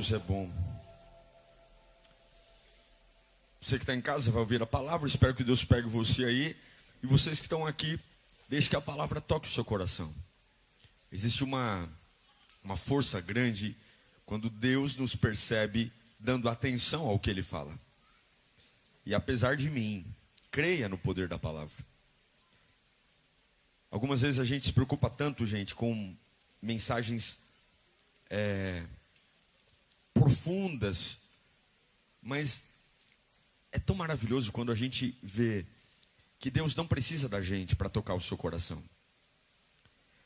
Deus é bom. Você que está em casa vai ouvir a palavra. Espero que Deus pegue você aí. E vocês que estão aqui, deixe que a palavra toque o seu coração. Existe uma força grande quando Deus nos percebe dando atenção ao que Ele fala. E apesar de mim, creia no poder da palavra. Algumas vezes a gente se preocupa tanto, gente, com mensagens profundas, mas é tão maravilhoso quando a gente vê que Deus não precisa da gente para tocar o seu coração.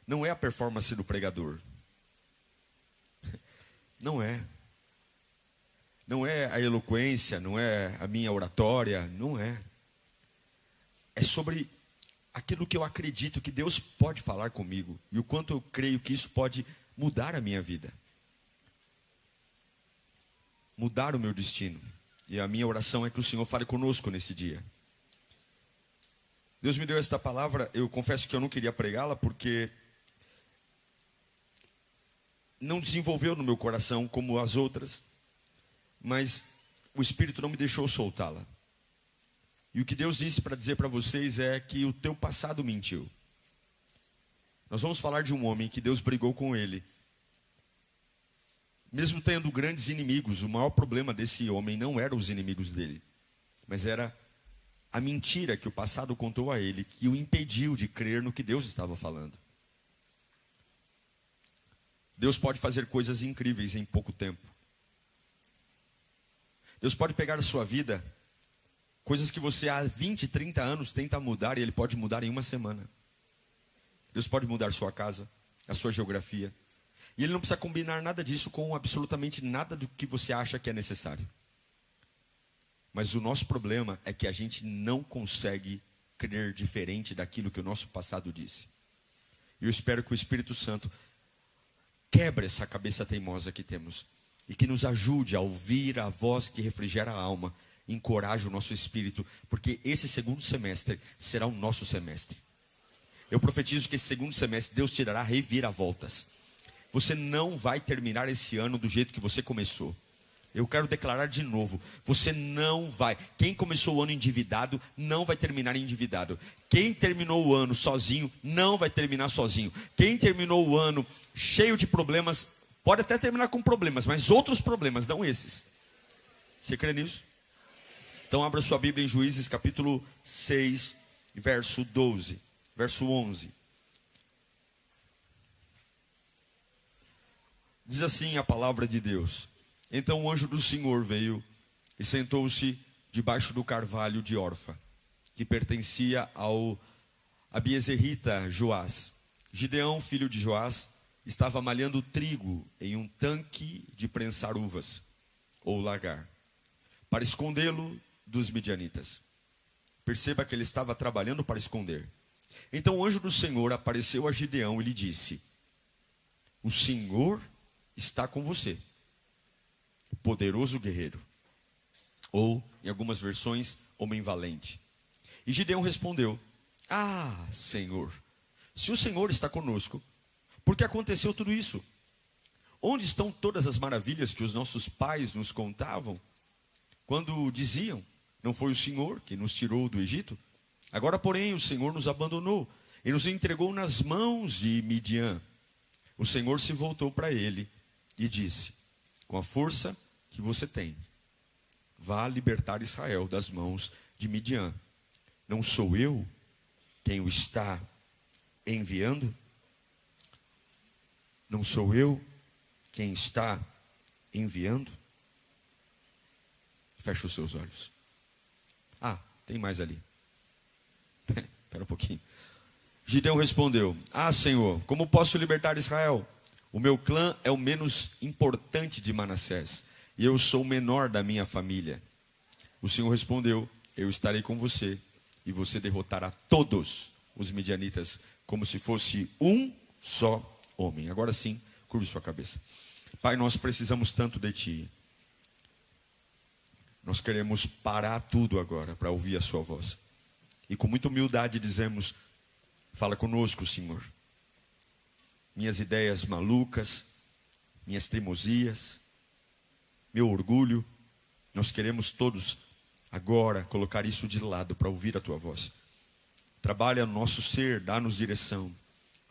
Não é a performance do pregador. Não é. Não é a eloquência, não é a minha oratória, não é. É sobre aquilo que eu acredito que Deus pode falar comigo e o quanto eu creio que isso pode mudar a minha vida. Mudar o meu destino. E a minha oração é que o Senhor fale conosco nesse dia. Deus me deu esta palavra, eu confesso que eu não queria pregá-la porque não desenvolveu no meu coração como as outras, mas o Espírito não me deixou soltá-la. E o que Deus disse para dizer para vocês é que o teu passado mentiu. Nós vamos falar de um homem que Deus brigou com ele. Mesmo tendo grandes inimigos, o maior problema desse homem não eram os inimigos dele, mas era a mentira que o passado contou a ele, que o impediu de crer no que Deus estava falando. Deus pode fazer coisas incríveis em pouco tempo. Deus pode pegar a sua vida, coisas que você há 20, 30 anos tenta mudar, e Ele pode mudar em uma semana. Deus pode mudar sua casa, a sua geografia. E Ele não precisa combinar nada disso com absolutamente nada do que você acha que é necessário. Mas o nosso problema é que a gente não consegue crer diferente daquilo que o nosso passado disse. E eu espero que o Espírito Santo quebre essa cabeça teimosa que temos e que nos ajude a ouvir a voz que refrigera a alma, encoraje o nosso espírito, porque esse segundo semestre será o nosso semestre. Eu profetizo que esse segundo semestre Deus te dará reviravoltas. Você não vai terminar esse ano do jeito que você começou. Eu quero declarar de novo, você não vai. Quem começou o ano endividado, não vai terminar endividado. Quem terminou o ano sozinho, não vai terminar sozinho. Quem terminou o ano cheio de problemas, pode até terminar com problemas, mas outros problemas, não esses. Você crê nisso? Então abra sua Bíblia em Juízes capítulo 6, verso 12, verso 11. Diz assim a palavra de Deus: então o anjo do Senhor veio e sentou-se debaixo do carvalho de Orfa, que pertencia ao abiezerita Joás. Gideão, filho de Joás, estava malhando trigo em um tanque de prensar uvas, ou lagar, para escondê-lo dos midianitas. Perceba que ele estava trabalhando para esconder. Então o anjo do Senhor apareceu a Gideão e lhe disse: o Senhor está com você, poderoso guerreiro. Ou, em algumas versões, homem valente. E Gideão respondeu: ah, Senhor, se o Senhor está conosco, por que aconteceu tudo isso? Onde estão todas as maravilhas que os nossos pais nos contavam, quando diziam: não foi o Senhor que nos tirou do Egito? Agora, porém, o Senhor nos abandonou e nos entregou nas mãos de Midian. O Senhor se voltou para ele e disse: com a força que você tem, vá libertar Israel das mãos de Midian. Não sou eu quem o está enviando? Não sou eu quem está enviando? Feche os seus olhos. Ah, tem mais ali. Espera um pouquinho. Gideão respondeu: ah, Senhor, como posso libertar Israel? O meu clã é o menos importante de Manassés, e eu sou o menor da minha família. O Senhor respondeu: eu estarei com você, e você derrotará todos os midianitas, como se fosse um só homem. Agora sim, curve sua cabeça. Pai, nós precisamos tanto de Ti. Nós queremos parar tudo agora para ouvir a Sua voz. E com muita humildade dizemos: fala conosco, Senhor. Minhas ideias malucas, minhas teimosias, meu orgulho. Nós queremos todos agora colocar isso de lado para ouvir a tua voz. Trabalha no nosso ser, dá-nos direção.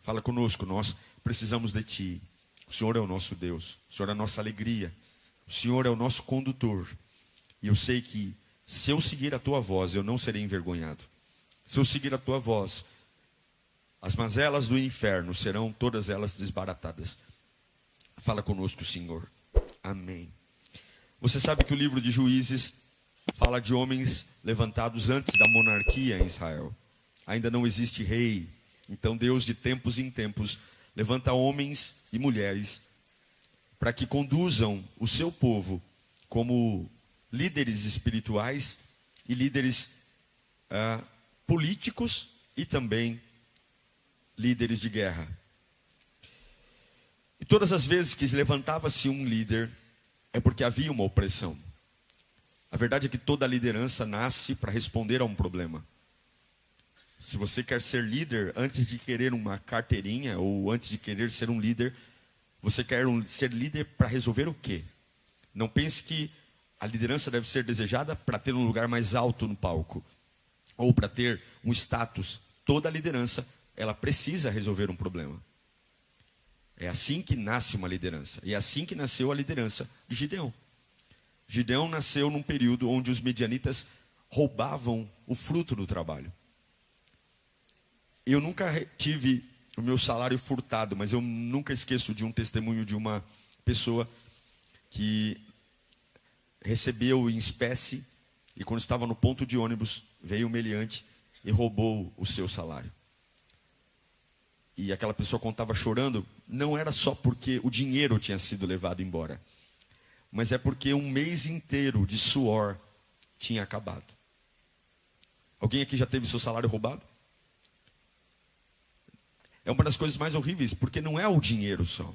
Fala conosco, nós precisamos de ti. O Senhor é o nosso Deus, o Senhor é a nossa alegria, o Senhor é o nosso condutor. E eu sei que se eu seguir a tua voz, eu não serei envergonhado. Se eu seguir a tua voz, as mazelas do inferno serão todas elas desbaratadas. Fala conosco, Senhor. Amém. Você sabe que o livro de Juízes fala de homens levantados antes da monarquia em Israel. Ainda não existe rei. Então Deus, de tempos em tempos, levanta homens e mulheres para que conduzam o seu povo como líderes espirituais e líderes políticos e também líderes de guerra. E todas as vezes que levantava-se um líder, é porque havia uma opressão. A verdade é que toda liderança nasce para responder a um problema. Se você quer ser líder, antes de querer uma carteirinha ou antes de querer ser um líder, você quer ser líder para resolver o quê? Não pense que a liderança deve ser desejada para ter um lugar mais alto no palco ou para ter um status. Toda liderança, ela precisa resolver um problema. É assim que nasce uma liderança. E é assim que nasceu a liderança de Gideão. Gideão nasceu num período onde os medianitas roubavam o fruto do trabalho. Eu nunca tive o meu salário furtado, mas eu nunca esqueço de um testemunho de uma pessoa que recebeu em espécie e quando estava no ponto de ônibus, veio o meliante e roubou o seu salário. E aquela pessoa contava chorando, não era só porque o dinheiro tinha sido levado embora, mas é porque um mês inteiro de suor tinha acabado. Alguém aqui já teve seu salário roubado? É uma das coisas mais horríveis, porque não é o dinheiro só.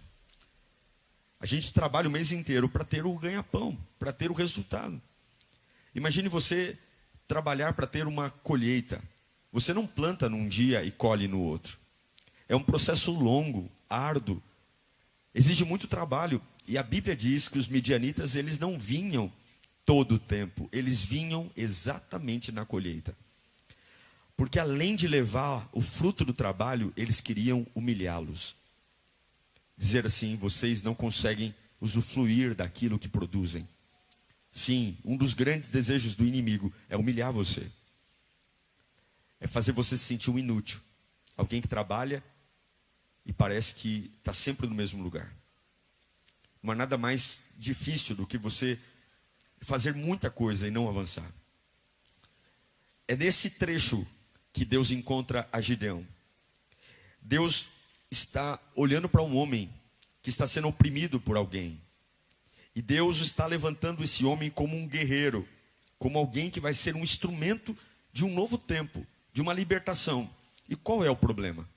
A gente trabalha o mês inteiro para ter o ganha-pão, para ter o resultado. Imagine você trabalhar para ter uma colheita. Você não planta num dia e colhe no outro. É um processo longo, árduo, exige muito trabalho. E a Bíblia diz que os midianitas, eles não vinham todo o tempo, eles vinham exatamente na colheita. Porque além de levar o fruto do trabalho, eles queriam humilhá-los. Dizer assim, vocês não conseguem usufruir daquilo que produzem. Sim, um dos grandes desejos do inimigo é humilhar você. É fazer você se sentir um inútil. Alguém que trabalha e parece que está sempre no mesmo lugar. Não há nada mais difícil do que você fazer muita coisa e não avançar. É nesse trecho que Deus encontra a Gideão. Deus está olhando para um homem que está sendo oprimido por alguém. E Deus está levantando esse homem como um guerreiro, como alguém que vai ser um instrumento de um novo tempo, de uma libertação. E qual é o problema?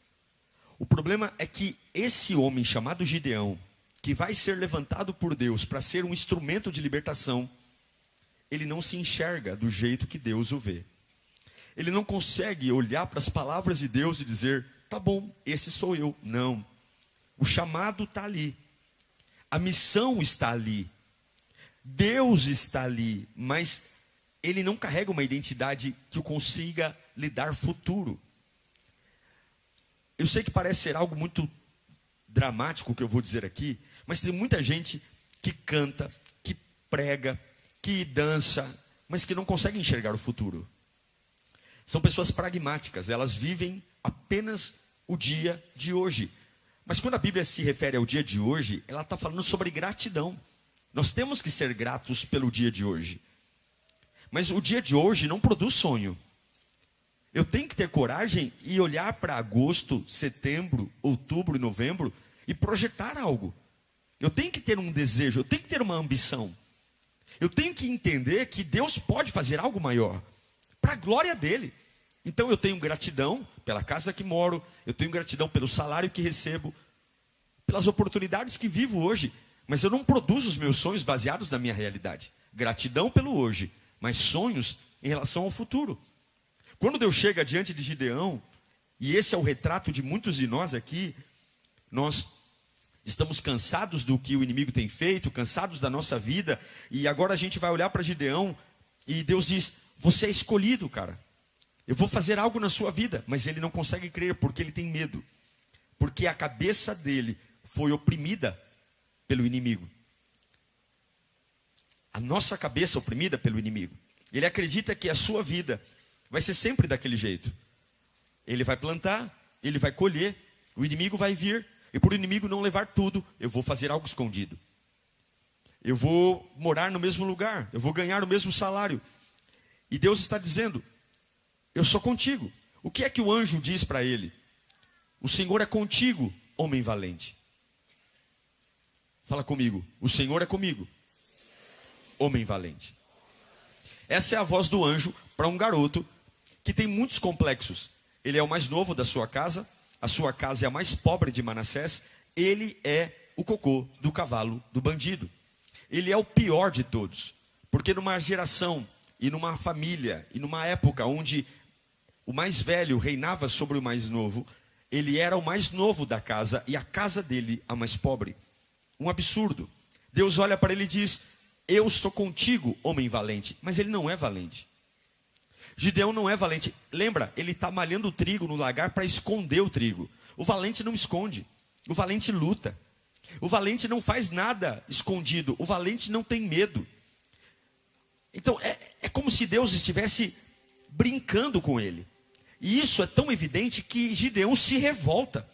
O problema é que esse homem chamado Gideão, que vai ser levantado por Deus para ser um instrumento de libertação, ele não se enxerga do jeito que Deus o vê. Ele não consegue olhar para as palavras de Deus e dizer, tá bom, esse sou eu. Não. O chamado está ali. A missão está ali. Deus está ali. Mas ele não carrega uma identidade que o consiga lhe dar futuro. Eu sei que parece ser algo muito dramático o que eu vou dizer aqui, mas tem muita gente que canta, que prega, que dança, mas que não consegue enxergar o futuro. São pessoas pragmáticas, elas vivem apenas o dia de hoje. Mas quando a Bíblia se refere ao dia de hoje, ela está falando sobre gratidão. Nós temos que ser gratos pelo dia de hoje. Mas o dia de hoje não produz sonho. Eu tenho que ter coragem e olhar para agosto, setembro, outubro e novembro e projetar algo. Eu tenho que ter um desejo, eu tenho que ter uma ambição. Eu tenho que entender que Deus pode fazer algo maior, para a glória dele. Então eu tenho gratidão pela casa que moro, eu tenho gratidão pelo salário que recebo, pelas oportunidades que vivo hoje, mas eu não produzo os meus sonhos baseados na minha realidade. Gratidão pelo hoje, mas sonhos em relação ao futuro. Quando Deus chega diante de Gideão, e esse é o retrato de muitos de nós aqui, nós Estamos cansados do que o inimigo tem feito, cansados da nossa vida, e agora a gente vai olhar para Gideão e Deus diz: você é escolhido, cara. Eu vou fazer algo na sua vida. Mas ele não consegue crer porque ele tem medo. Porque a cabeça dele foi oprimida pelo inimigo. A nossa cabeça oprimida pelo inimigo. Ele acredita que a sua vida vai ser sempre daquele jeito. Ele vai plantar, ele vai colher, o inimigo vai vir. E por o inimigo não levar tudo, eu vou fazer algo escondido. Eu vou morar no mesmo lugar, eu vou ganhar o mesmo salário. E Deus está dizendo: eu sou contigo. O que é que o anjo diz para ele? O Senhor é contigo, homem valente. Fala comigo. O Senhor é comigo, homem valente. Essa é a voz do anjo para um garoto que tem muitos complexos. Ele é o mais novo da sua casa. A sua casa é a mais pobre de Manassés. Ele é o cocô do cavalo do bandido. Ele é o pior de todos. Porque numa geração e numa família e numa época onde o mais velho reinava sobre o mais novo, ele era o mais novo da casa e a casa dele a mais pobre. Um absurdo. Deus olha para ele e diz: eu sou contigo, homem valente. Mas ele não é valente. Gideão não é valente. Lembra, ele está malhando o trigo no lagar para esconder o trigo. O valente não esconde. O valente luta. O valente não faz nada escondido. O valente não tem medo. Então é como se Deus estivesse brincando com ele. E isso é tão evidente que Gideão se revolta.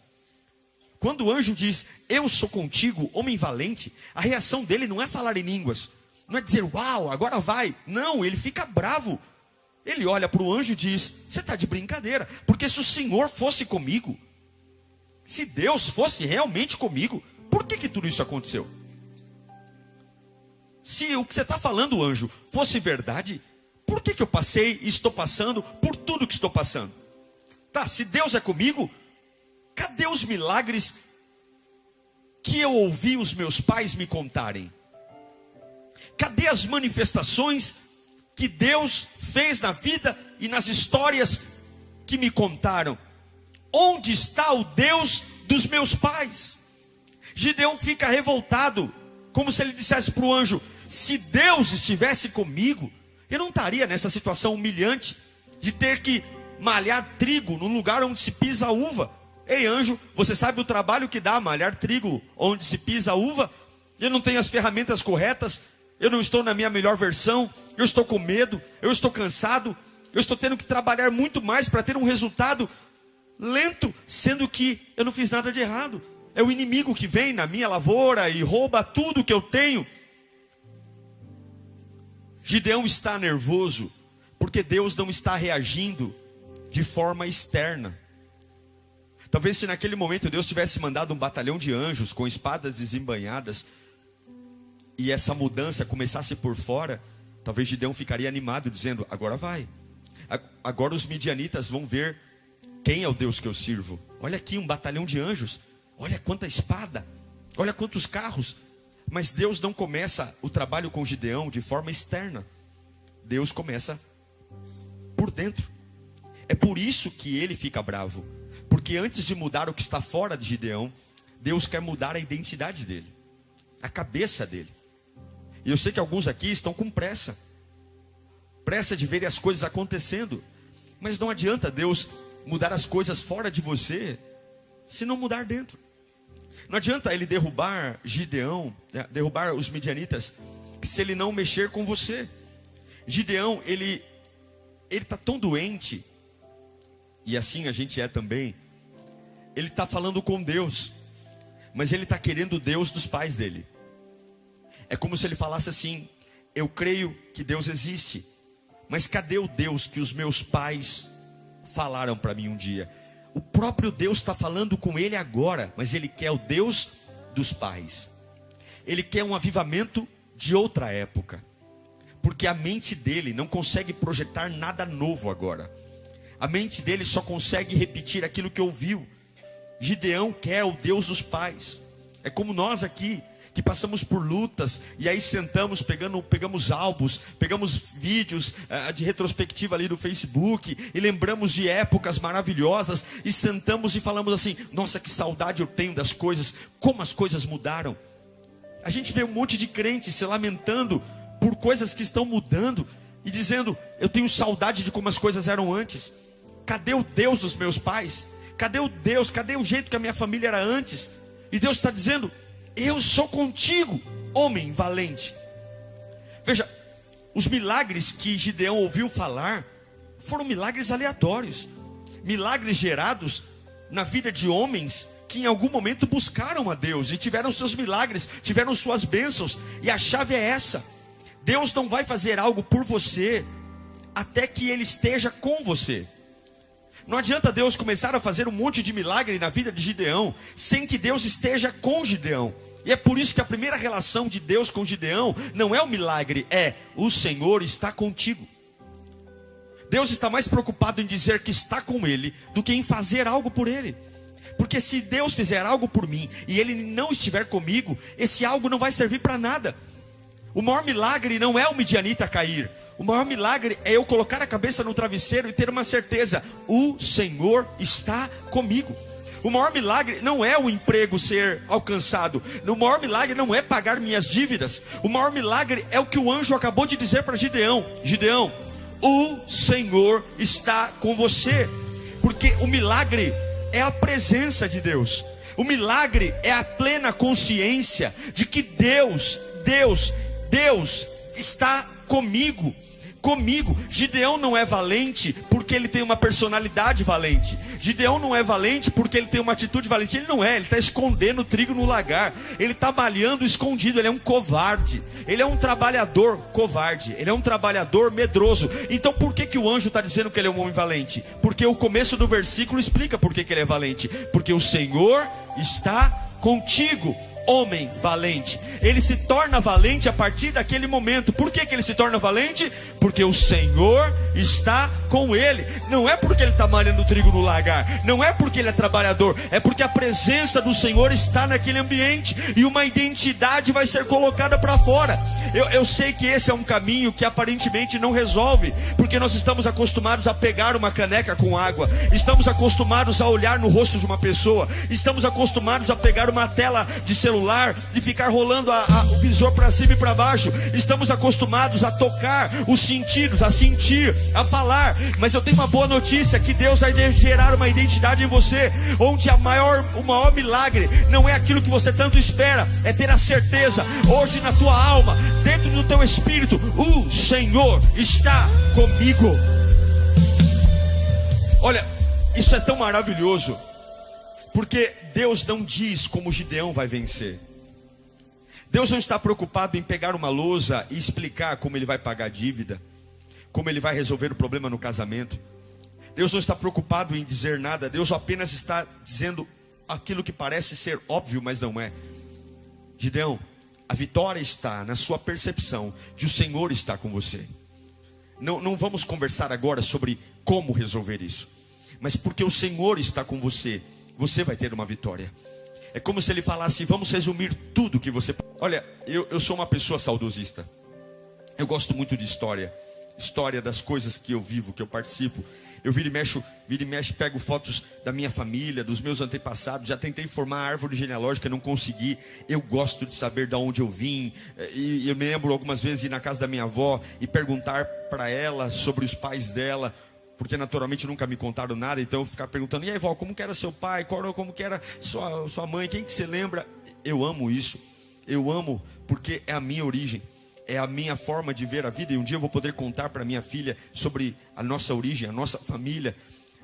Quando o anjo diz: eu sou contigo, homem valente, a reação dele não é falar em línguas. Não é dizer: uau, agora vai. Não, ele fica bravo. Ele olha para o anjo e diz: você está de brincadeira. Porque se o Senhor fosse comigo, se Deus fosse realmente comigo, por que tudo isso aconteceu? Se o que você está falando, anjo, fosse verdade, por que eu passei e estou passando por tudo que estou passando? Tá, se Deus é comigo, cadê os milagres que eu ouvi os meus pais me contarem? Cadê as manifestações que Deus fez na vida e nas histórias que me contaram? Onde está o Deus dos meus pais? Gideão fica revoltado, como se ele dissesse para o anjo: se Deus estivesse comigo, eu não estaria nessa situação humilhante de ter que malhar trigo no lugar onde se pisa a uva. Ei, anjo, você sabe o trabalho que dá malhar trigo onde se pisa a uva? Eu não tenho as ferramentas corretas, eu não estou na minha melhor versão, eu estou com medo, eu estou cansado, eu estou tendo que trabalhar muito mais para ter um resultado lento, sendo que eu não fiz nada de errado. É o inimigo que vem na minha lavoura e rouba tudo que eu tenho. Gideão está nervoso porque Deus não está reagindo de forma externa. Talvez se naquele momento Deus tivesse mandado um batalhão de anjos com espadas desembainhadas e essa mudança começasse por fora, talvez Gideão ficaria animado dizendo: agora vai. Agora os midianitas vão ver quem é o Deus que eu sirvo. Olha aqui um batalhão de anjos. Olha quanta espada. Olha quantos carros. Mas Deus não começa o trabalho com Gideão de forma externa. Deus começa por dentro. É por isso que ele fica bravo. Porque antes de mudar o que está fora de Gideão, Deus quer mudar a identidade dele, a cabeça dele. E eu sei que alguns aqui estão com pressa. Pressa de ver as coisas acontecendo. Mas não adianta Deus mudar as coisas fora de você se não mudar dentro. Não adianta ele derrubar Gideão, derrubar os midianitas, se ele não mexer com você. Gideão, ele está tão doente, e assim a gente é também. Ele está falando com Deus, mas ele está querendo o Deus dos pais dele. É como se ele falasse assim: eu creio que Deus existe, mas cadê o Deus que os meus pais falaram para mim um dia? O próprio Deus está falando com ele agora, mas ele quer o Deus dos pais. Ele quer um avivamento de outra época, porque a mente dele não consegue projetar nada novo agora. A mente dele só consegue repetir aquilo que ouviu. Gideão quer o Deus dos pais. É como nós aqui, que passamos por lutas, e aí sentamos, pegamos álbuns, pegamos vídeos de retrospectiva ali do Facebook, e lembramos de épocas maravilhosas, e sentamos e falamos assim: nossa, que saudade eu tenho das coisas, como as coisas mudaram. A gente vê um monte de crentes se lamentando por coisas que estão mudando, e dizendo: eu tenho saudade de como as coisas eram antes. Cadê o Deus dos meus pais? Cadê o Deus? Cadê o jeito que a minha família era antes? E Deus está dizendo: eu sou contigo, homem valente. Veja, os milagres que Gideão ouviu falar foram milagres aleatórios, milagres gerados na vida de homens que em algum momento buscaram a Deus e tiveram seus milagres, tiveram suas bênçãos. E a chave é essa: Deus não vai fazer algo por você até que Ele esteja com você. Não adianta Deus começar a fazer um monte de milagre na vida de Gideão sem que Deus esteja com Gideão. E é por isso que a primeira relação de Deus com Gideão não é o milagre, é: o Senhor está contigo. Deus está mais preocupado em dizer que está com ele do que em fazer algo por ele. Porque se Deus fizer algo por mim e Ele não estiver comigo, esse algo não vai servir para nada. O maior milagre não é o midianita cair. O maior milagre é eu colocar a cabeça no travesseiro e ter uma certeza: o Senhor está comigo. O maior milagre não é o emprego ser alcançado. O maior milagre não é pagar minhas dívidas. O maior milagre é o que o anjo acabou de dizer para Gideão: Gideão, o Senhor está com você. Porque o milagre é a presença de Deus. O milagre é a plena consciência de que Deus está comigo. Gideão não é valente porque ele tem uma personalidade valente. Gideão não é valente porque ele tem uma atitude valente. Ele não é, ele está escondendo o trigo no lagar. Ele está malhando escondido, ele é um covarde. Ele é um trabalhador covarde, ele é um trabalhador medroso. Então por que o anjo está dizendo que ele é um homem valente? Porque o começo do versículo explica por que ele é valente. Porque o Senhor está contigo, homem valente. Ele se torna valente a partir daquele momento. Por que ele se torna valente? Porque o Senhor está com ele. Não é porque ele está malhando trigo no lagar, não é porque ele é trabalhador, é porque a presença do Senhor está naquele ambiente, e uma identidade vai ser colocada para fora. Eu sei que esse é um caminho que aparentemente não resolve, porque nós estamos acostumados a pegar uma caneca com água, estamos acostumados a olhar no rosto de uma pessoa, estamos acostumados a pegar uma tela de celular e ficar rolando o visor para cima e para baixo, estamos acostumados a tocar os sentidos, a sentir, a falar. Mas eu tenho uma boa notícia: que Deus vai gerar uma identidade em você, onde o maior milagre não é aquilo que você tanto espera, é ter a certeza hoje na tua alma, dentro do teu espírito: o Senhor está comigo. Olha, isso é tão maravilhoso, porque Deus não diz como Gideão vai vencer. Deus não está preocupado em pegar uma lousa e explicar como ele vai pagar a dívida, como ele vai resolver o problema no casamento. Deus não está preocupado em dizer nada. Deus apenas está dizendo aquilo que parece ser óbvio, mas não é. Gideão, a vitória está na sua percepção de o Senhor está com você. Não vamos conversar agora sobre como resolver isso, mas porque o Senhor está com você, você vai ter uma vitória. É como se ele falasse: vamos resumir tudo que você... Olha, eu sou uma pessoa saudosista. Eu gosto muito de história das coisas que eu vivo, que eu participo. Eu vira e mexe, pego fotos da minha família, dos meus antepassados. Já tentei formar a árvore genealógica, não consegui. Eu gosto de saber de onde eu vim. E eu me lembro algumas vezes ir na casa da minha avó e perguntar para ela sobre os pais dela, porque naturalmente nunca me contaram nada. Então eu ficar perguntando: e aí, vó, como que era seu pai? Como que era sua mãe? Quem que você lembra? Eu amo isso. Eu amo porque é a minha origem, é a minha forma de ver a vida. E um dia eu vou poder contar para minha filha sobre a nossa origem, a nossa família.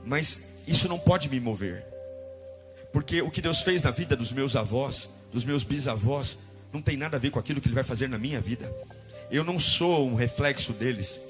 Mas isso não pode me mover, porque o que Deus fez na vida dos meus avós, dos meus bisavós, não tem nada a ver com aquilo que Ele vai fazer na minha vida. Eu não sou um reflexo deles.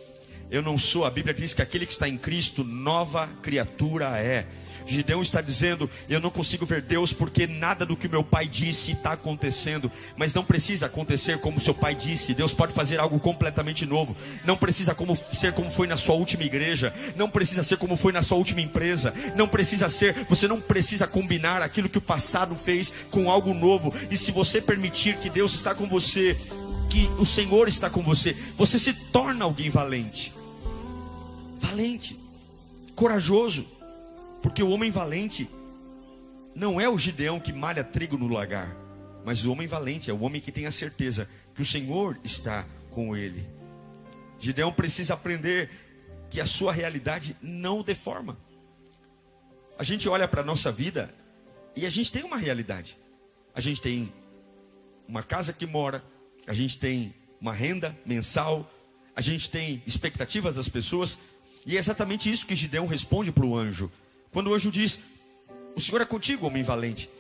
Eu não sou, a Bíblia diz que aquele que está em Cristo, nova criatura é. Gideão está dizendo: eu não consigo ver Deus porque nada do que meu pai disse está acontecendo. Mas não precisa acontecer como seu pai disse. Deus pode fazer algo completamente novo. Não precisa ser como foi na sua última igreja. Não precisa ser como foi na sua última empresa. Não precisa ser, você não precisa combinar aquilo que o passado fez com algo novo. E se você permitir que Deus está com você, que o Senhor está com você, você se torna alguém valente. Valente, corajoso. Porque o homem valente não é o Gideão que malha trigo no lagar, mas o homem valente é o homem que tem a certeza que o Senhor está com ele. Gideão precisa aprender que a sua realidade não o deforma. A gente olha para a nossa vida e a gente tem uma realidade. A gente tem uma casa que mora, a gente tem uma renda mensal, a gente tem expectativas das pessoas. E é exatamente isso que Gideão responde para o anjo. Quando o anjo diz: o Senhor é contigo, homem valente.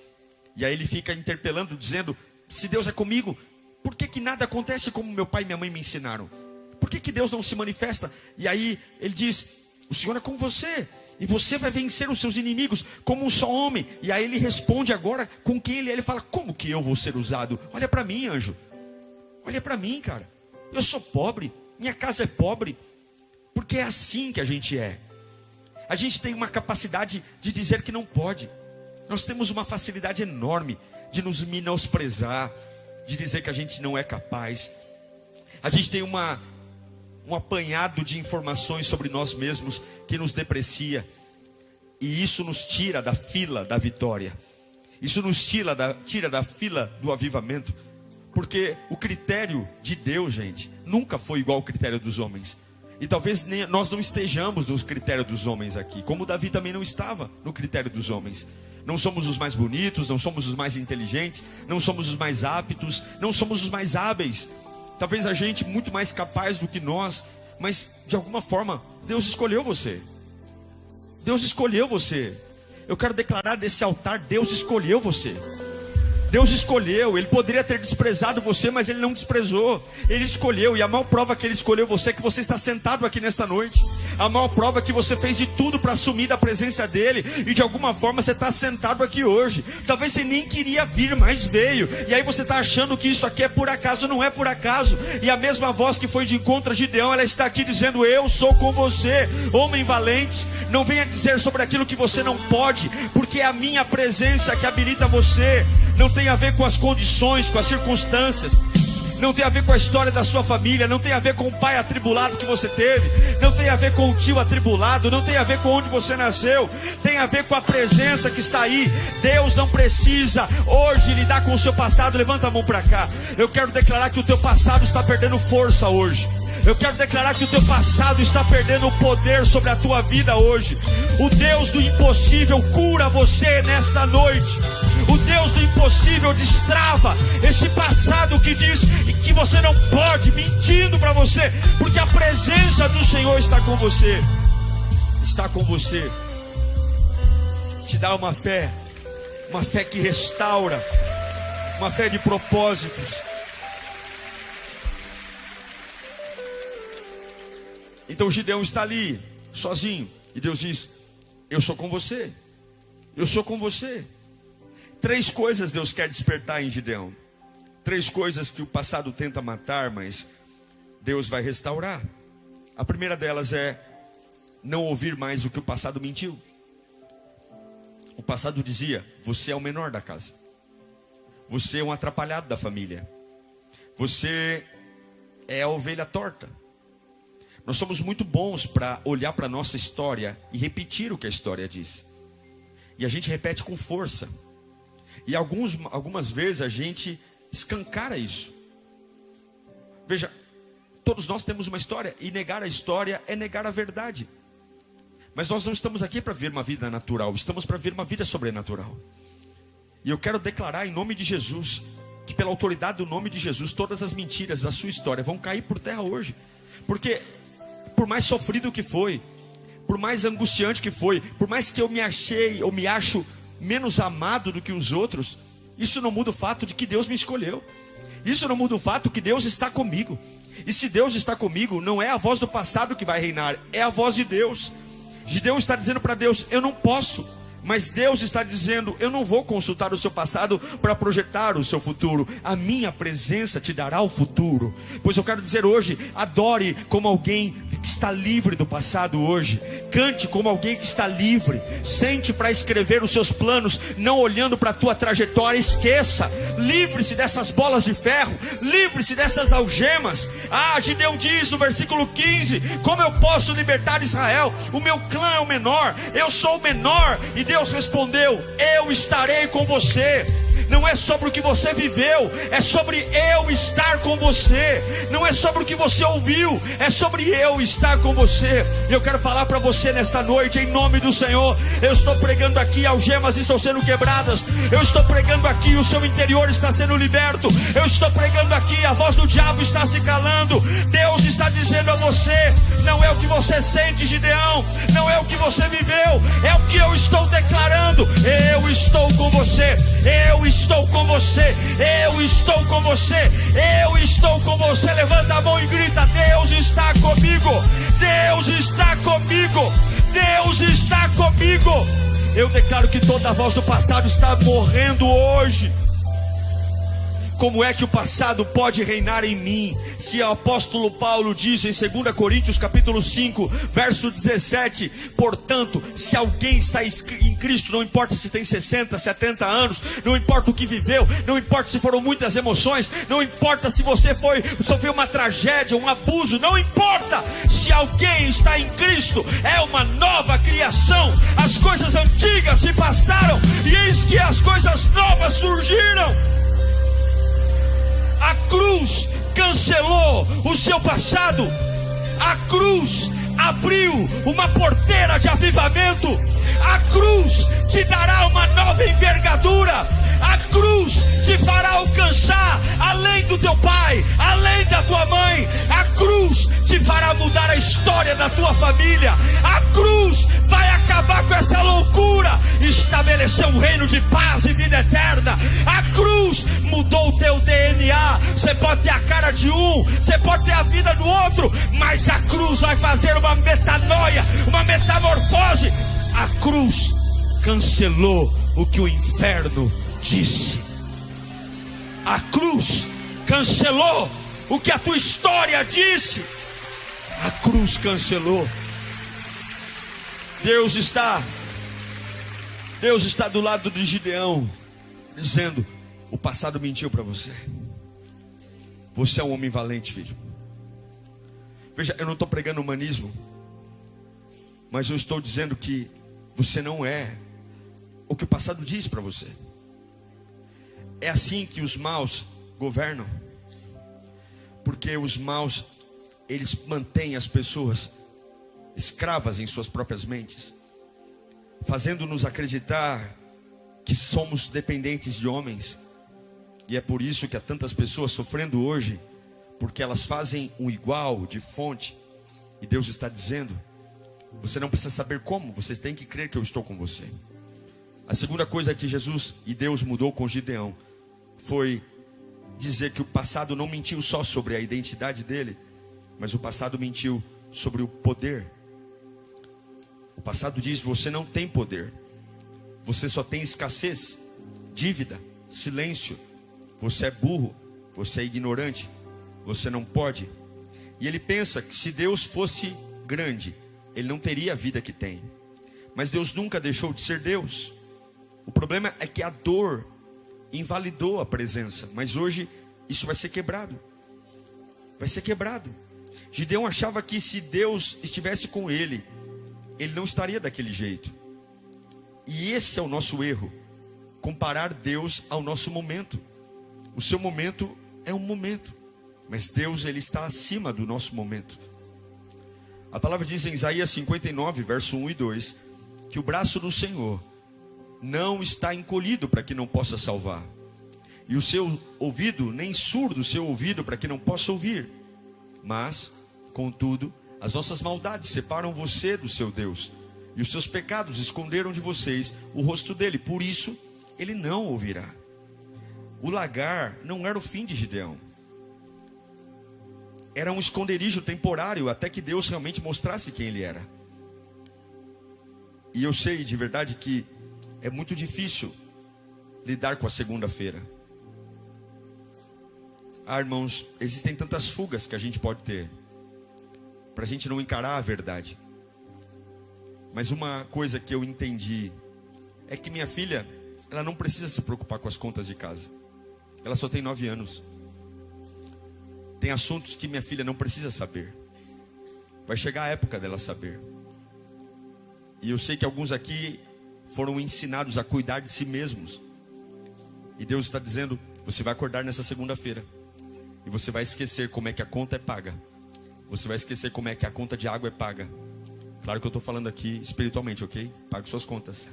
E aí ele fica interpelando, dizendo: se Deus é comigo, por que nada acontece como meu pai e minha mãe me ensinaram? Por que Deus não se manifesta? E aí ele diz: o Senhor é com você, e você vai vencer os seus inimigos como um só homem. E aí ele responde agora com quem ele é. Ele fala: como que eu vou ser usado? Olha para mim, anjo. Olha para mim, cara. Eu sou pobre, minha casa é pobre. Porque é assim que a gente é. A gente tem uma capacidade de dizer que não pode. Nós temos uma facilidade enorme de nos menosprezar, de dizer que a gente não é capaz. A gente tem um apanhado de informações sobre nós mesmos que nos deprecia. E isso nos tira da fila da vitória. Isso nos tira da fila do avivamento. Porque o critério de Deus, gente, nunca foi igual ao critério dos homens. E talvez nós não estejamos no critério dos homens aqui, como Davi também não estava no critério dos homens. Não somos os mais bonitos, não somos os mais inteligentes, não somos os mais aptos, não somos os mais hábeis. Talvez a gente muito mais capaz do que nós, mas de alguma forma Deus escolheu você. Deus escolheu você. Eu quero declarar desse altar: Deus escolheu você. Deus escolheu. Ele poderia ter desprezado você, mas Ele não desprezou. Ele escolheu, e a maior prova que Ele escolheu você é que você está sentado aqui nesta noite. A maior prova é que você fez de tudo para assumir da presença dEle, e de alguma forma você está sentado aqui hoje. Talvez você nem queria vir, mas veio. E aí você está achando que isso aqui é por acaso. Não é por acaso. E a mesma voz que foi de encontro a Gideão, ela está aqui dizendo: eu sou com você, homem valente. Não venha dizer sobre aquilo que você não pode, porque é a minha presença que habilita você. Não tem a ver com as condições, com as circunstâncias. Não tem a ver com a história da sua família. Não tem a ver com o pai atribulado que você teve. Não tem a ver com o tio atribulado. Não tem a ver com onde você nasceu. Tem a ver com a presença que está aí. Deus não precisa hoje lidar com o seu passado. Levanta a mão para cá. Eu quero declarar que o teu passado está perdendo força hoje. Eu quero declarar que o teu passado está perdendo o poder sobre a tua vida hoje. O Deus do impossível cura você nesta noite. O Deus do impossível destrava esse passado que diz que você não pode, mentindo para você, porque a presença do Senhor está com você. Está com você. Te dá uma fé que restaura, uma fé de propósitos. Então Gideão está ali, sozinho, e Deus diz: eu sou com você. Eu sou com você. 3 coisas Deus quer despertar em Gideão. 3 coisas que o passado tenta matar, mas Deus vai restaurar. A primeira delas é não ouvir mais o que o passado mentiu. O passado dizia: você é o menor da casa. Você é um atrapalhado da família. Você é a ovelha torta. Nós somos muito bons para olhar para a nossa história e repetir o que a história diz. E a gente repete com força. E algumas vezes a gente escancara isso. Veja, todos nós temos uma história, e negar a história é negar a verdade. Mas nós não estamos aqui para viver uma vida natural, estamos para viver uma vida sobrenatural. E eu quero declarar em nome de Jesus, que pela autoridade do nome de Jesus, todas as mentiras da sua história vão cair por terra hoje. Porque por mais sofrido que foi, por mais angustiante que foi, por mais que eu me achei, ou me acho menos amado do que os outros, isso não muda o fato de que Deus me escolheu. Isso não muda o fato que Deus está comigo. E se Deus está comigo, não é a voz do passado que vai reinar, é a voz de Deus. Gideão está dizendo para Deus: eu não posso Mas Deus está dizendo: eu não vou consultar o seu passado para projetar o seu futuro. A minha presença te dará o futuro. Pois eu quero dizer hoje: adore como alguém que está livre do passado hoje. Cante como alguém que está livre. Sente para escrever os seus planos, não olhando para a tua trajetória. Esqueça. Livre-se dessas bolas de ferro. Livre-se dessas algemas. Gideão diz no versículo 15: como eu posso libertar Israel? O meu clã é o menor, eu sou o menor. E Deus respondeu: eu estarei com você. Não é sobre o que você viveu, é sobre eu estar com você. Não é sobre o que você ouviu, é sobre eu estar com você. E eu quero falar para você nesta noite, em nome do Senhor. Eu estou pregando aqui, algemas estão sendo quebradas. Eu estou pregando aqui, o seu interior está sendo liberto. Eu estou pregando aqui, a voz do diabo está se calando. Deus está dizendo a você: não é o que você sente, Gideão, não é o que você viveu, é o que eu estou declarando. Eu estou com você, eu estou com você, eu estou com você, eu estou com você. Levanta a mão e grita: Deus está comigo, Deus está comigo, Deus está comigo. Eu declaro que toda a voz do passado está morrendo hoje. Como é que o passado pode reinar em mim? Se o apóstolo Paulo diz em 2 Coríntios capítulo 5, verso 17: portanto, se alguém está em Cristo, não importa se tem 60, 70 anos, não importa o que viveu, não importa se foram muitas emoções, não importa se você sofreu uma tragédia, um abuso, não importa. Se alguém está em Cristo, é uma nova criação. As coisas antigas se passaram e eis que as coisas novas surgiram. A cruz cancelou o seu passado. A cruz abriu uma porteira de avivamento. A cruz te dará uma nova envergadura. A cruz te fará alcançar além do teu pai, além da tua mãe. A cruz te fará mudar a história da tua família. A cruz vai acabar com essa loucura, estabelecer um reino de paz e vida eterna. A cruz mudou o teu DNA. Você pode ter a cara de um, você pode ter a vida do outro, mas a cruz vai fazer uma metanoia, uma metamorfose. A cruz cancelou o que o inferno disse. A cruz cancelou o que a tua história disse. A cruz cancelou. Deus está do lado de Gideão, dizendo: o passado mentiu para você. Você é um homem valente, filho. Veja, eu não estou pregando humanismo, mas eu estou dizendo que você não é o que o passado diz para você. É assim que os maus governam, porque os maus, eles mantêm as pessoas escravas em suas próprias mentes, fazendo-nos acreditar que somos dependentes de homens. E é por isso que há tantas pessoas sofrendo hoje, porque elas fazem o igual de fonte. E Deus está dizendo: você não precisa saber como, vocês têm que crer que eu estou com você. A segunda coisa que Jesus e Deus mudou com Gideão foi dizer que o passado não mentiu só sobre a identidade dele, mas o passado mentiu sobre o poder. O passado diz: você não tem poder, você só tem escassez, dívida, silêncio, você é burro, você é ignorante, você não pode. E ele pensa que se Deus fosse grande, ele não teria a vida que tem. Mas Deus nunca deixou de ser Deus. O problema é que a dor invalidou a presença. Mas hoje isso vai ser quebrado. Vai ser quebrado. Gideão achava que se Deus estivesse com ele, ele não estaria daquele jeito. E esse é o nosso erro: comparar Deus ao nosso momento. O seu momento é um momento, mas Deus, ele está acima do nosso momento. A palavra diz em Isaías 59, verso 1 e 2, que o braço do Senhor não está encolhido para que não possa salvar, e o seu ouvido nem surdo o seu ouvido para que não possa ouvir. Mas, contudo, as nossas maldades separam você do seu Deus, e os seus pecados esconderam de vocês o rosto dele. Por isso, ele não ouvirá. O lagar não era o fim de Gideão. Era um esconderijo temporário até que Deus realmente mostrasse quem ele era. E eu sei de verdade que é muito difícil lidar com a segunda-feira. Irmãos, existem tantas fugas que a gente pode ter para a gente não encarar a verdade. Mas uma coisa que eu entendi é que minha filha, ela não precisa se preocupar com as contas de casa. Ela só tem 9 anos. Tem assuntos que minha filha não precisa saber. Vai chegar a época dela saber. E eu sei que alguns aqui foram ensinados a cuidar de si mesmos. E Deus está dizendo, você vai acordar nessa segunda-feira e você vai esquecer como é que a conta é paga. Você vai esquecer como é que a conta de água é paga. Claro que eu estou falando aqui espiritualmente, ok? Pague suas contas.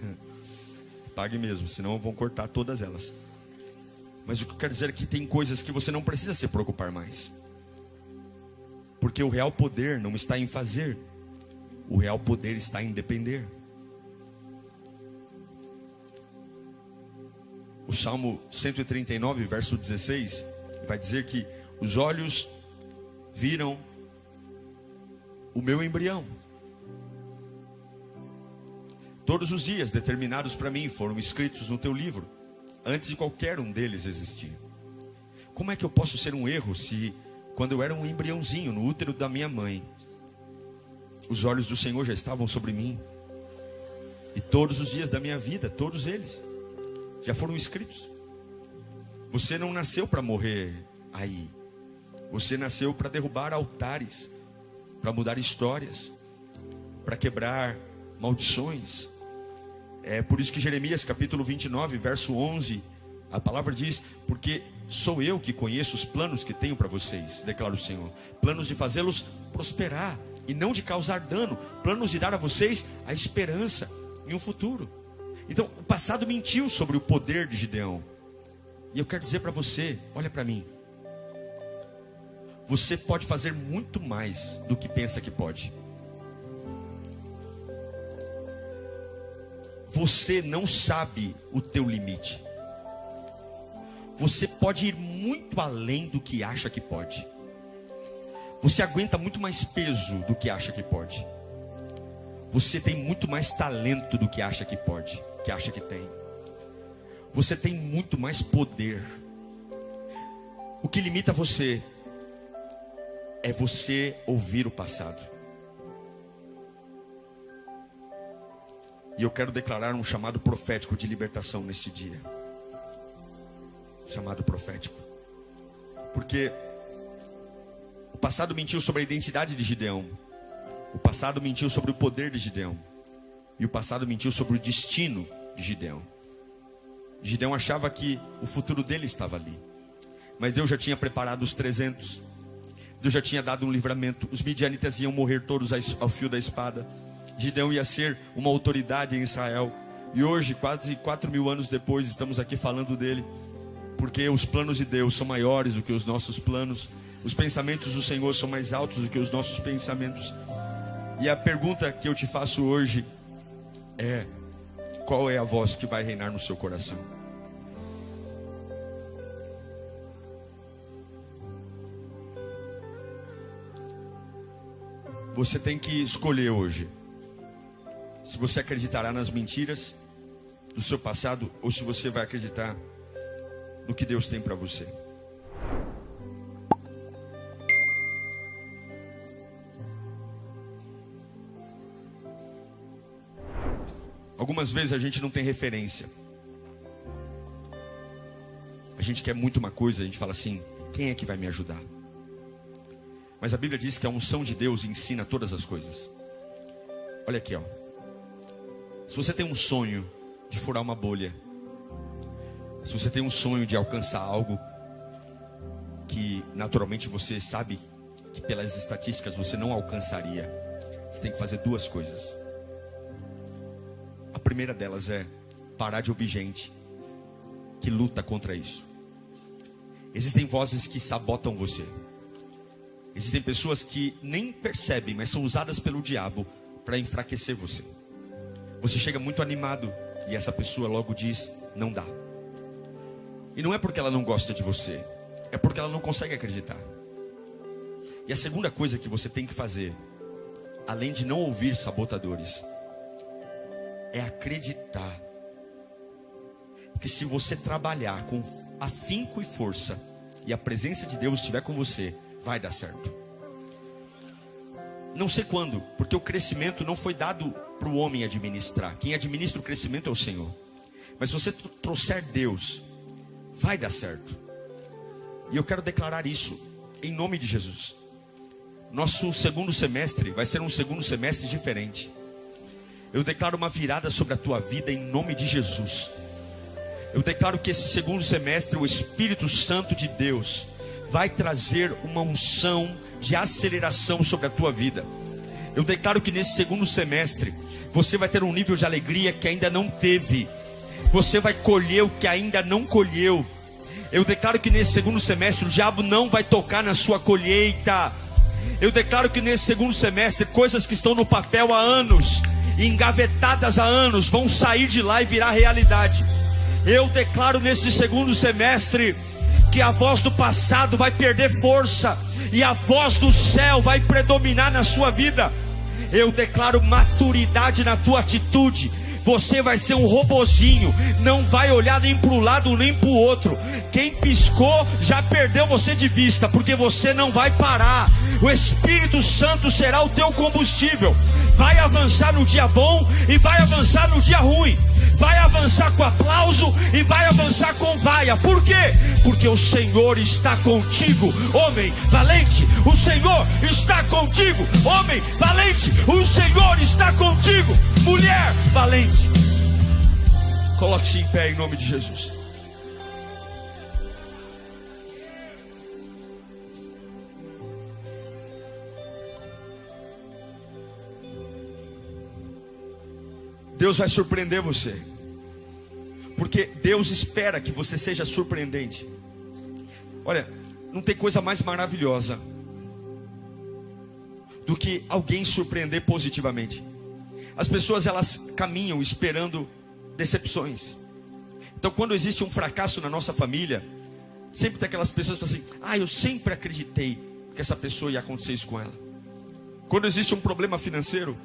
Pague mesmo, senão vão cortar todas elas. Mas o que eu quero dizer é que tem coisas que você não precisa se preocupar mais. Porque o real poder não está em fazer. O real poder está em depender. O Salmo 139, verso 16, vai dizer que os olhos viram o meu embrião. Todos os dias determinados para mim foram escritos no teu livro, antes de qualquer um deles existir. Como é que eu posso ser um erro se, quando eu era um embriãozinho no útero da minha mãe, os olhos do Senhor já estavam sobre mim? E todos os dias da minha vida, todos eles, já foram escritos. Você não nasceu para morrer aí. Você nasceu para derrubar altares, para mudar histórias, para quebrar maldições. É por isso que Jeremias capítulo 29, verso 11, a palavra diz, porque sou eu que conheço os planos que tenho para vocês, declara o Senhor. Planos de fazê-los prosperar e não de causar dano. Planos de dar a vocês a esperança e um futuro. Então, o passado mentiu sobre o poder de Gideão. E eu quero dizer para você, olha para mim. Você pode fazer muito mais do que pensa que pode. Você não sabe o teu limite. Você pode ir muito além do que acha que pode. Você aguenta muito mais peso do que acha que pode. Você tem muito mais talento do que acha que pode, que acha que tem. Você tem muito mais poder. O que limita você é você ouvir o passado. E eu quero declarar um chamado profético de libertação neste dia. Chamado profético. Porque o passado mentiu sobre a identidade de Gideão. O passado mentiu sobre o poder de Gideão. E o passado mentiu sobre o destino de Gideão. Gideão achava que o futuro dele estava ali. Mas Deus já tinha preparado os 300. Deus já tinha dado um livramento. Os midianitas iam morrer todos ao fio da espada. Gideão ia ser uma autoridade em Israel. E hoje, quase 4.000 anos depois, estamos aqui falando dele. Porque os planos de Deus são maiores do que os nossos planos. Os pensamentos do Senhor são mais altos do que os nossos pensamentos. E a pergunta que eu te faço hoje é: qual é a voz que vai reinar no seu coração? Você tem que escolher hoje se você acreditará nas mentiras do seu passado ou se você vai acreditar no que Deus tem para você. Algumas vezes a gente não tem referência. A gente quer muito uma coisa, a gente fala assim: quem é que vai me ajudar? Mas a Bíblia diz que a unção de Deus ensina todas as coisas. Olha aqui, ó. Se você tem um sonho de furar uma bolha, se você tem um sonho de alcançar algo que naturalmente você sabe que pelas estatísticas você não alcançaria, você tem que fazer duas coisas. A primeira delas é parar de ouvir gente que luta contra isso. Existem vozes que sabotam você. Existem pessoas que nem percebem, mas são usadas pelo diabo para enfraquecer você. Você chega muito animado e essa pessoa logo diz: não dá. E não é porque ela não gosta de você, é porque ela não consegue acreditar. E a segunda coisa que você tem que fazer, além de não ouvir sabotadores, é acreditar Porque se você trabalhar com afinco e força, e a presença de Deus estiver com você, vai dar certo. Não sei quando, porque o crescimento não foi dado para o homem administrar. Quem administra o crescimento é o Senhor. Mas se você trouxer Deus, vai dar certo. E eu quero declarar isso em nome de Jesus. Nosso segundo semestre vai ser um segundo semestre diferente. Eu declaro uma virada sobre a tua vida em nome de Jesus. Eu declaro que esse segundo semestre o Espírito Santo de Deus vai trazer uma unção de aceleração sobre a tua vida. Eu declaro que nesse segundo semestre você vai ter um nível de alegria que ainda não teve. Você vai colher o que ainda não colheu. Eu declaro que nesse segundo semestre o diabo não vai tocar na sua colheita. Eu declaro que nesse segundo semestre coisas que estão no papel há anos, engavetadas há anos, vão sair de lá e virar realidade. Eu declaro nesse segundo semestre que a voz do passado vai perder força e a voz do céu vai predominar na sua vida. Eu declaro maturidade na tua atitude. Você vai ser um robozinho, não vai olhar nem para um lado nem para o outro. Quem piscou já perdeu você de vista, porque você não vai parar. O Espírito Santo será o teu combustível. Vai avançar no dia bom e vai avançar no dia ruim. Vai avançar com aplauso e vai avançar com vaia. Por quê? Porque o Senhor está contigo, homem valente. O Senhor está contigo, homem valente. O Senhor está contigo, mulher valente. Coloque-se em pé em nome de Jesus. Deus vai surpreender você, porque Deus espera que você seja surpreendente. Olha, não tem coisa mais maravilhosa do que alguém surpreender positivamente. As pessoas, elas caminham esperando decepções. Então quando existe um fracasso na nossa família, sempre tem aquelas pessoas que falam assim: eu sempre acreditei que essa pessoa ia acontecer isso com ela. Quando existe um problema financeiro,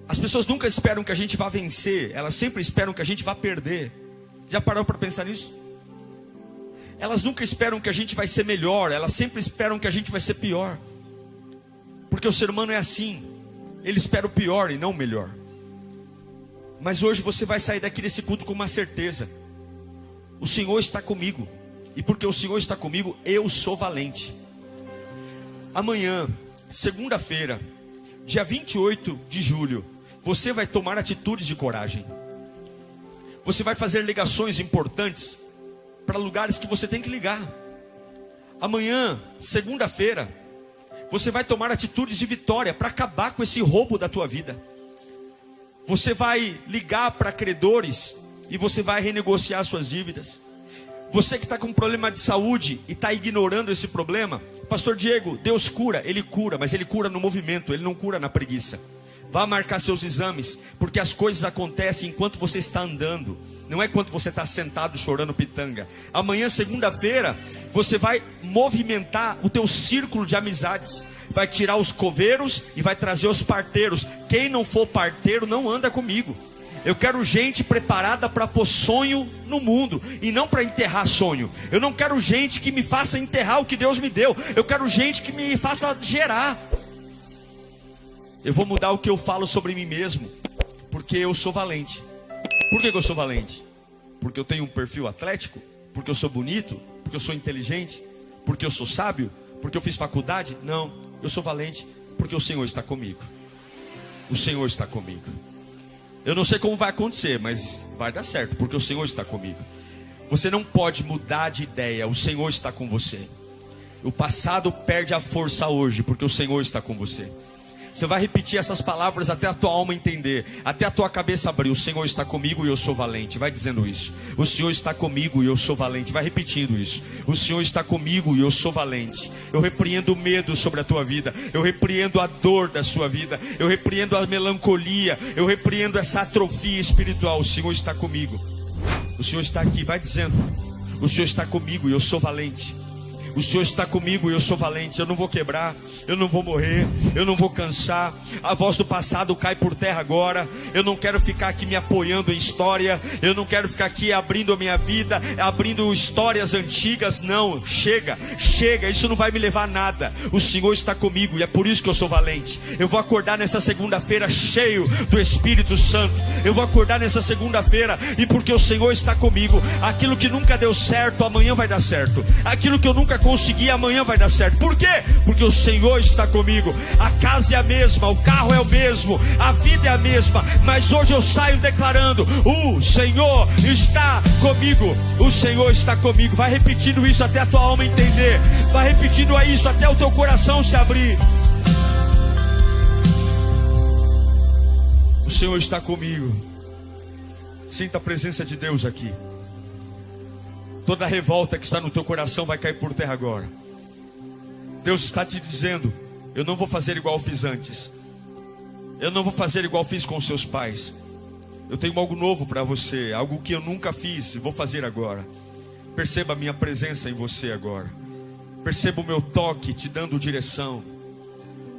as pessoas nunca esperam que a gente vá vencer, elas sempre esperam que a gente vá perder. Já parou para pensar nisso? Elas nunca esperam que a gente vai ser melhor, elas sempre esperam que a gente vai ser pior. Porque o ser humano é assim, ele espera o pior e não o melhor. Mas hoje você vai sair daqui desse culto com uma certeza: o Senhor está comigo, e porque o Senhor está comigo, eu sou valente. Amanhã, segunda-feira, dia 28 de julho, você vai tomar atitudes de coragem. Você vai fazer ligações importantes para lugares que você tem que ligar. Amanhã, segunda-feira, você vai tomar atitudes de vitória para acabar com esse roubo da tua vida. Você vai ligar para credores e você vai renegociar suas dívidas. Você que está com um problema de saúde e está ignorando esse problema: Pastor Diego, Deus cura. Ele cura, mas Ele cura no movimento, Ele não cura na preguiça. Vá marcar seus exames, porque as coisas acontecem enquanto você está andando, não é enquanto você está sentado chorando pitanga. Amanhã, segunda-feira, você vai movimentar o teu círculo de amizades. Vai tirar os coveiros e vai trazer os parteiros. Quem não for parteiro não anda comigo. Eu quero gente preparada para pôr sonho no mundo e não para enterrar sonho. Eu não quero gente que me faça enterrar o que Deus me deu. Eu quero gente que me faça gerar. Eu vou mudar o que eu falo sobre mim mesmo, porque eu sou valente. Por que eu sou valente? Porque eu tenho um perfil atlético? Porque eu sou bonito? Porque eu sou inteligente? Porque eu sou sábio? Porque eu fiz faculdade? Não, eu sou valente porque o Senhor está comigo. O Senhor está comigo. Eu não sei como vai acontecer, mas vai dar certo, porque o Senhor está comigo. Você não pode mudar de ideia, o Senhor está com você. O passado perde a força hoje, porque o Senhor está com você. Você vai repetir essas palavras até a tua alma entender, até a tua cabeça abrir. O Senhor está comigo e eu sou valente. Vai dizendo isso. O Senhor está comigo e eu sou valente. Vai repetindo isso. O Senhor está comigo e eu sou valente. Eu repreendo o medo sobre a tua vida. Eu repreendo a dor da sua vida. Eu repreendo a melancolia. Eu repreendo essa atrofia espiritual. O Senhor está comigo. O Senhor está aqui. Vai dizendo: o Senhor está comigo e eu sou valente. O Senhor está comigo e eu sou valente. Eu não vou quebrar, eu não vou morrer, eu não vou cansar. A voz do passado cai por terra agora. Eu não quero ficar aqui me apoiando em história. Eu não quero ficar aqui abrindo a minha vida, abrindo histórias antigas. Não, chega, isso não vai me levar a nada. O Senhor está comigo e é por isso que eu sou valente. Eu vou acordar nessa segunda-feira cheio do Espírito Santo. Eu vou acordar nessa segunda-feira e porque o Senhor está comigo, aquilo que nunca deu certo, amanhã vai dar certo. Aquilo que eu nunca consegui, amanhã vai dar certo. Por quê? Porque o Senhor está comigo. A casa é a mesma, o carro é o mesmo, a vida é a mesma, mas hoje eu saio declarando: o Senhor está comigo. O Senhor está comigo. Vai repetindo isso até a tua alma entender. Vai repetindo isso até o teu coração se abrir. O Senhor está comigo. Sinta a presença de Deus aqui. Toda revolta que está no teu coração vai cair por terra agora. Deus está te dizendo: eu não vou fazer igual eu fiz antes. Eu não vou fazer igual fiz com os seus pais. Eu tenho algo novo para você, algo que eu nunca fiz e vou fazer agora. Perceba a minha presença em você agora. Perceba o meu toque te dando direção.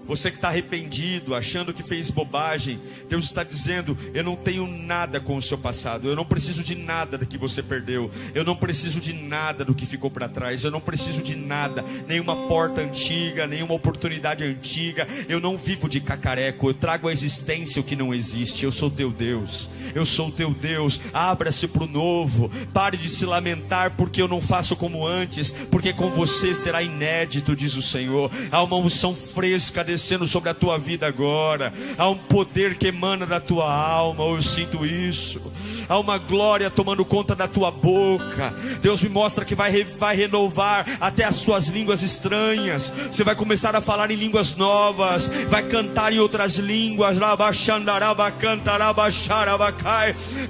Você que está arrependido, achando que fez bobagem, Deus está dizendo: eu não tenho nada com o seu passado. Eu não preciso de nada do que você perdeu. Eu não preciso de nada do que ficou para trás. Eu não preciso de nada, nenhuma porta antiga, nenhuma oportunidade antiga. Eu não vivo de cacareco. Eu trago à existência o que não existe. Eu sou teu Deus. Eu sou o teu Deus. Abra-se para o novo. Pare de se lamentar porque eu não faço como antes, porque com você será inédito, diz o Senhor. Há uma unção fresca descendo sobre a tua vida agora. Há um poder que emana da tua alma. Eu sinto isso. Há uma glória tomando conta da tua boca. Deus me mostra que vai renovar até as tuas línguas estranhas. Você vai começar a falar em línguas novas, vai cantar em outras línguas.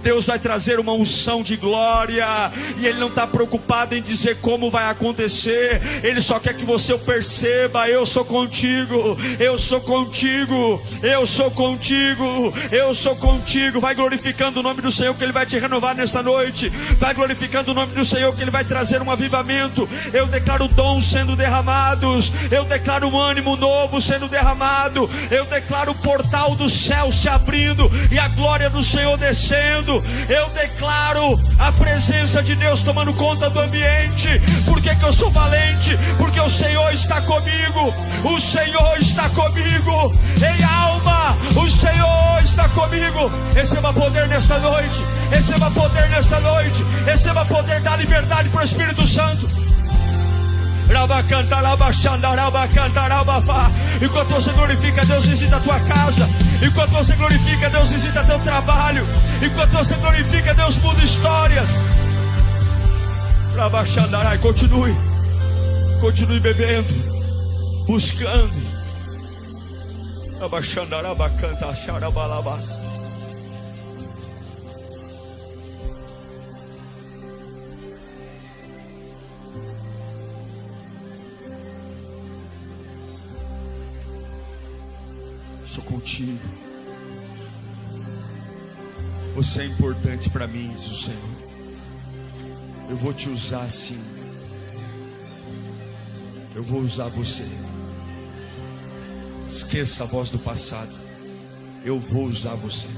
Deus vai trazer uma unção de glória, e Ele não está preocupado em dizer como vai acontecer. Ele só quer que você o perceba: eu sou contigo, eu sou contigo, eu sou contigo, eu sou contigo. Vai glorificando o nome do Senhor, que Ele vai te renovar nesta noite. Vai glorificando o nome do Senhor, que Ele vai trazer um avivamento. Eu declaro dons sendo derramados. Eu declaro um ânimo novo sendo derramado. Eu declaro o portal do céu se abrindo e a glória do Senhor descendo. Eu declaro a presença de Deus tomando conta do ambiente. Por que eu sou valente? Porque o Senhor está comigo. O Senhor está comigo. Ei, alma, o Senhor está comigo. Receba poder nesta noite. Receba poder nesta noite. Receba poder da liberdade para o Espírito Santo. Enquanto você glorifica, Deus visita a tua casa. Enquanto você glorifica, Deus visita teu trabalho. Enquanto você glorifica, Deus muda histórias. Continue bebendo, buscando. Sou contigo. Você é importante para mim, diz o Senhor. Eu vou te usar assim. Eu vou usar você. Esqueça a voz do passado. Eu vou usar você.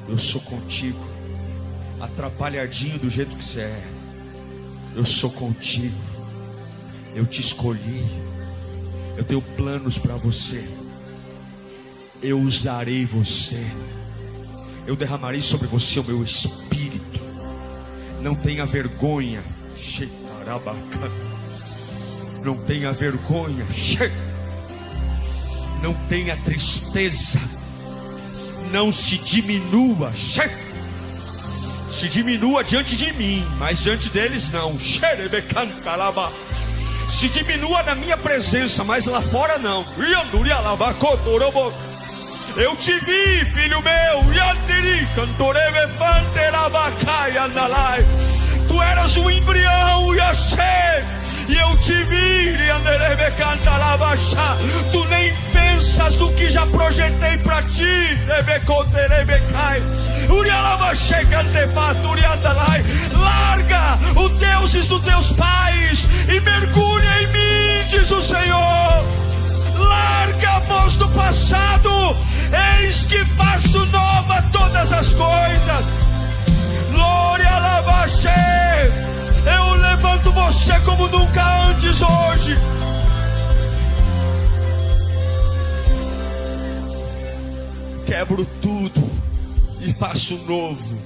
Eu sou contigo. Atrapalhadinho do jeito que você é. Eu sou contigo. Eu te escolhi. Eu tenho planos para você. Eu usarei você. Eu derramarei sobre você o meu espírito. Não tenha vergonha. Não tenha vergonha. Não tenha tristeza. Não se diminua. Se diminua diante de mim, mas diante deles não. Se diminua na minha presença, mas lá fora não. Eu te vi, filho meu. Tu eras um embrião, e eu te vi. Tu nem pensas do que já projetei para ti. Larga os deuses dos teus pais e mergulha em as coisas. Glória a Labaxê. Eu levanto você como nunca antes hoje. Quebro tudo e faço novo.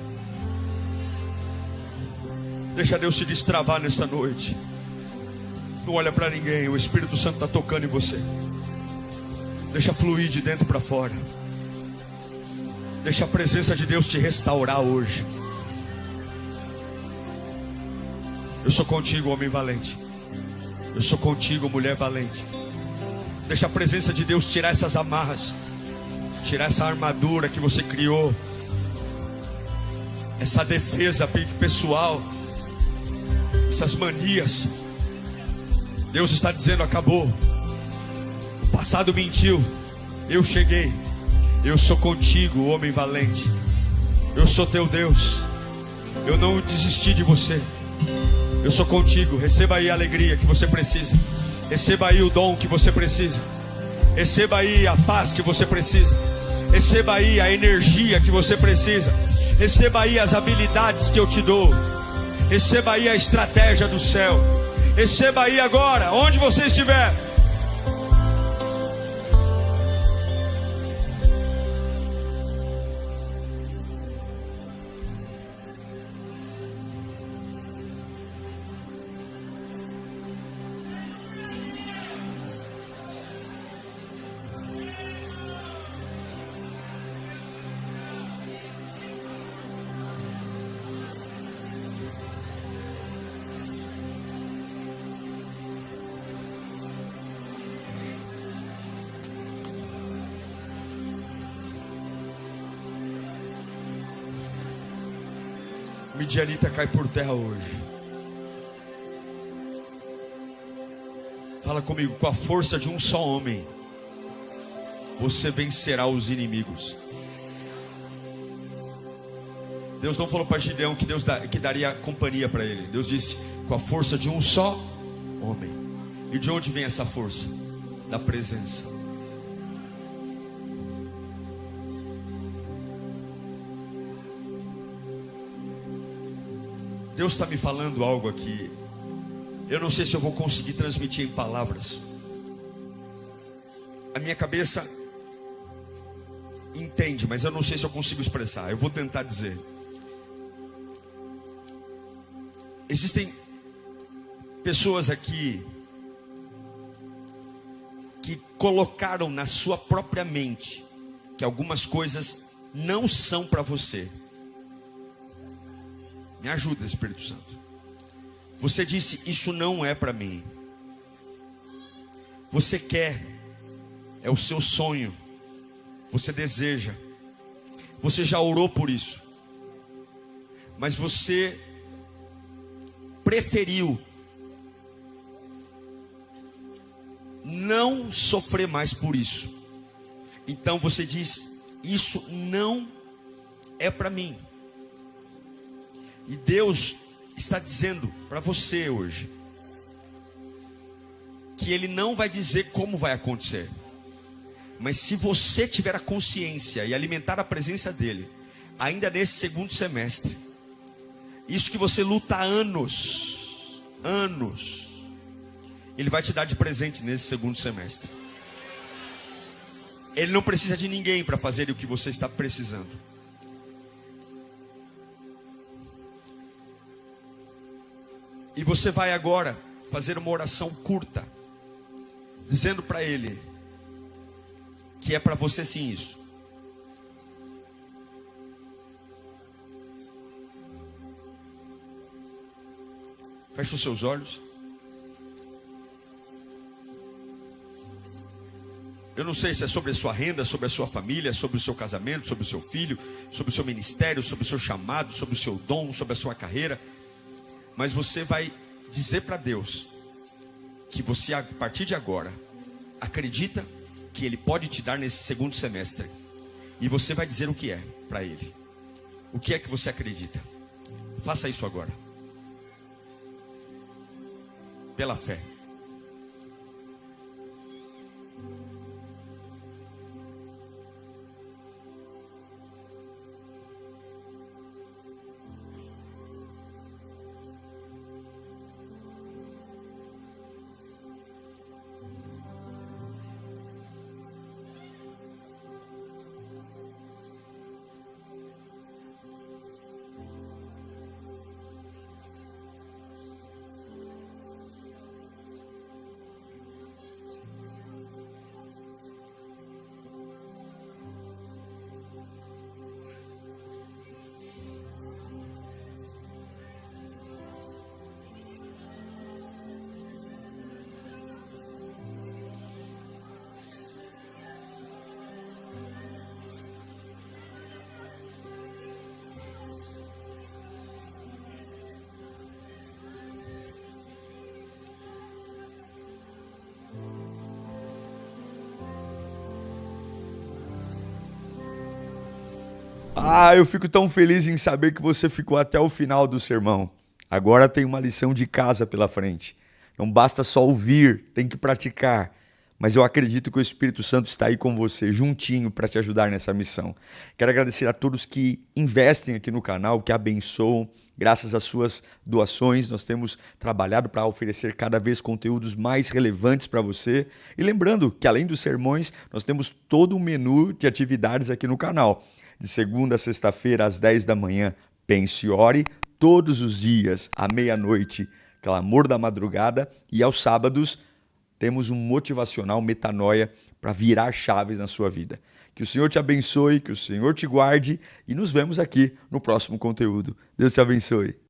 Deixa Deus se destravar nesta noite. Não olha para ninguém, o Espírito Santo está tocando em você. Deixa fluir de dentro para fora. Deixa a presença de Deus te restaurar hoje. Eu sou contigo, homem valente. Eu sou contigo, mulher valente. Deixa a presença de Deus tirar essas amarras, tirar essa armadura que você criou, essa defesa pessoal, essas manias. Deus está dizendo: acabou. O passado mentiu, eu cheguei. Eu sou contigo, homem valente. Eu sou teu Deus. Eu não desisti de você. Eu sou contigo. Receba aí a alegria que você precisa. Receba aí o dom que você precisa. Receba aí a paz que você precisa. Receba aí a energia que você precisa. Receba aí as habilidades que eu te dou. Receba aí a estratégia do céu. Receba aí agora, onde você estiver. Midianita cai por terra hoje. Fala comigo: com a força de um só homem, você vencerá os inimigos. Deus não falou para Gideão que que daria companhia para ele. Deus disse: com a força de um só homem. E de onde vem essa força? Da presença. Deus está me falando algo aqui. Eu não sei se eu vou conseguir transmitir em palavras. A minha cabeça entende, mas eu não sei se eu consigo expressar. Eu vou tentar dizer. Existem pessoas aqui que colocaram na sua própria mente que algumas coisas não são para você. Me ajuda, Espírito Santo. Você disse: isso não é para mim. Você quer, é o seu sonho, você deseja, você já orou por isso, mas você preferiu não sofrer mais por isso. Então você diz: isso não é para mim. E Deus está dizendo para você hoje que Ele não vai dizer como vai acontecer, mas se você tiver a consciência e alimentar a presença dEle, ainda nesse segundo semestre, isso que você luta há anos, Ele vai te dar de presente nesse segundo semestre. Ele não precisa de ninguém para fazer o que você está precisando. E você vai agora fazer uma oração curta, dizendo para Ele que é para você sim isso. Feche os seus olhos. Eu não sei se é sobre a sua renda, sobre a sua família, sobre o seu casamento, sobre o seu filho, sobre o seu ministério, sobre o seu chamado, sobre o seu dom, sobre a sua carreira. Mas você vai dizer para Deus que você, a partir de agora, acredita que Ele pode te dar nesse segundo semestre. E você vai dizer o que é para Ele. O que é que você acredita? Faça isso agora. Pela fé. Eu fico tão feliz em saber que você ficou até o final do sermão. Agora tem uma lição de casa pela frente. Não basta só ouvir, tem que praticar. Mas eu acredito que o Espírito Santo está aí com você, juntinho, para te ajudar nessa missão. Quero agradecer a todos que investem aqui no canal, que abençoam. Graças às suas doações, nós temos trabalhado para oferecer cada vez conteúdos mais relevantes para você. E lembrando que, além dos sermões, nós temos todo um menu de atividades aqui no canal. De segunda a sexta-feira, às 10 da manhã, Pense e Ore. Todos os dias, à meia-noite, Clamor da Madrugada. E aos sábados, temos um motivacional Metanoia para virar chaves na sua vida. Que o Senhor te abençoe, que o Senhor te guarde e nos vemos aqui no próximo conteúdo. Deus te abençoe.